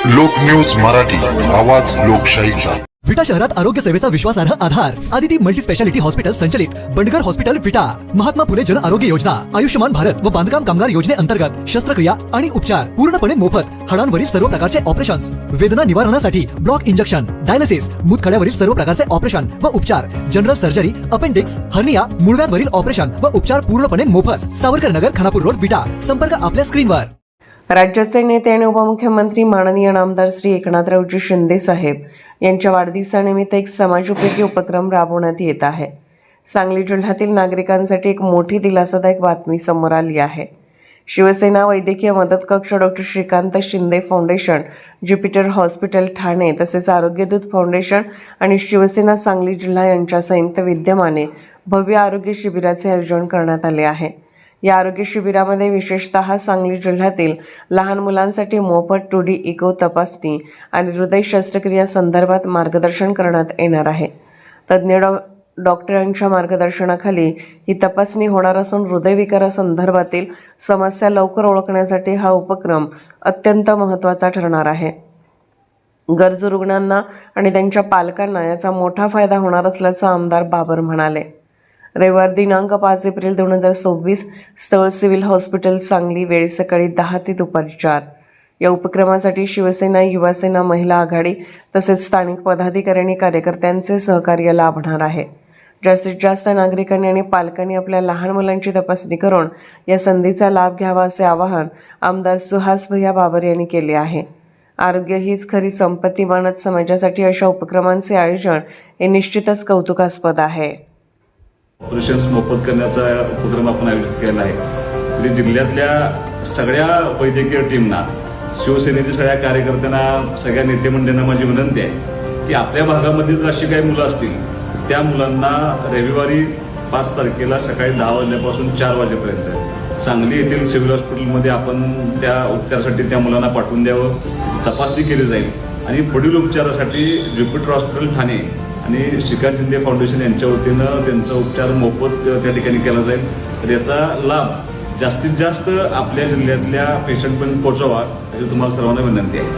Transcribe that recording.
लोक न्यूज मराठी, आवाज लोकशाहीचा। विटा शहरात आरोग्य सेवेचा विश्वासार्ह आधार आदिती मल्टी स्पेशालिटी हॉस्पिटल संचलित बंडगर हॉस्पिटल विटा, महात्मा फुले जन आरोग्य योजना, आयुष्यमान भारत व बांधकाम कामगार योजनेअंतर्गत शस्त्रक्रिया आणि उपचार पूर्णपणे मोफत, हाडांवरील सर्व प्रकारचे ऑपरेशन्स, वेदना निवारणासाठी ब्लॉक इंजेक्शन, डायलिसिस, मूतखड्यावरील सर्व प्रकारचे ऑपरेशन व उपचार, जनरल सर्जरी, अपेंडिक्स, हर्निया, मूळव्याधवरील ऑपरेशन व उपचार पूर्णपणे मोफत। सावरकर नगर, खानापूर रोड, विटा। संपर्क आपल्या स्क्रीनवर। राज्याचे नेते आणि उपमुख्यमंत्री माननीय नामदार श्री एकनाथरावजी शिंदे साहेब यांच्या वाढदिवसानिमित्त एक समाजोपयोगी उपक्रम राबवण्यात येत आहे। सांगली जिल्ह्यातील नागरिकांसाठी एक मोठी दिलासादायक बातमी समोर आली आहे। शिवसेना वैद्यकीय मदत कक्ष, doctor Shrikant Shinde foundation, Jupiter hospital Thane तसेच आरोग्यदूत फाउंडेशन आणि शिवसेना सांगली जिल्हा यांच्या संयुक्त विद्यमाने भव्य आरोग्य शिबिराचे आयोजन करण्यात आले आहे। या आरोग्य शिबिरामध्ये विशेषतः सांगली जिल्ह्यातील लहान मुलांसाठी मोफत 2D इको तपासणी आणि हृदय शस्त्रक्रिया संदर्भात मार्गदर्शन करण्यात येणार आहे। तज्ज्ञ डॉक्टरांच्या मार्गदर्शनाखाली ही तपासणी होणार असून हृदयविकारासंदर्भातील समस्या लवकर ओळखण्यासाठी हा उपक्रम अत्यंत महत्त्वाचा ठरणार आहे। गरजू रुग्णांना आणि त्यांच्या पालकांना याचा मोठा फायदा होणार असल्याचं आमदार बाबर म्हणाले। रविवार दिनांक 5 एप्रिल 2026 स्थळ सिव्हिल हॉस्पिटल सांगली, वेळ सकाळी 10 ते दुपारी 4। या उपक्रमासाठी शिवसेना, युवासेना, महिला आघाडी तसेच स्थानिक पदाधिकारी आणि कार्यकर्त्यांचे सहकार्य लाभणार आहे। जास्तीत जास्त नागरिकांनी आणि पालकांनी आपल्या लहान मुलांची तपासणी करून या संधीचा लाभ घ्यावा असे आवाहन आमदार सुहास भैया बाबर यांनी केले आहे। आरोग्य हीच खरी संपत्ती मानत समाजासाठी अशा उपक्रमांचे आयोजन हे निश्चितच कौतुकास्पद आहे। ऑपरेशन्स मोफत करण्याचा उपक्रम आपण आयोजित केला आहे। म्हणजे जिल्ह्यातल्या सगळ्या वैद्यकीय टीमना, शिवसेनेच्या सगळ्या कार्यकर्त्यांना, सगळ्या नेते मंडळींना माझी विनंती आहे की आपल्या भागामध्ये जर अशी काही मुलं असतील त्या मुलांना रविवारी 5 तारखेला सकाळी 10 वाजल्यापासून 4 वाजेपर्यंत सांगली येथील सिव्हिल हॉस्पिटलमध्ये आपण त्या उपचारासाठी त्या मुलांना पाठवून द्यावं, तपासणी केली जाईल आणि पुढील उपचारासाठी ज्युपिटर हॉस्पिटल ठाणे आणि श्रीकांत शिंदे फाउंडेशन यांच्या वतीनं त्यांचा उपचार मोफत त्या ठिकाणी केला जाईल। तर याचा लाभ जास्तीत जास्त आपल्या जिल्ह्यातल्या पेशंटपर्यंत पोहोचावा अशी तुम्हाला सर्वांना विनंती आहे।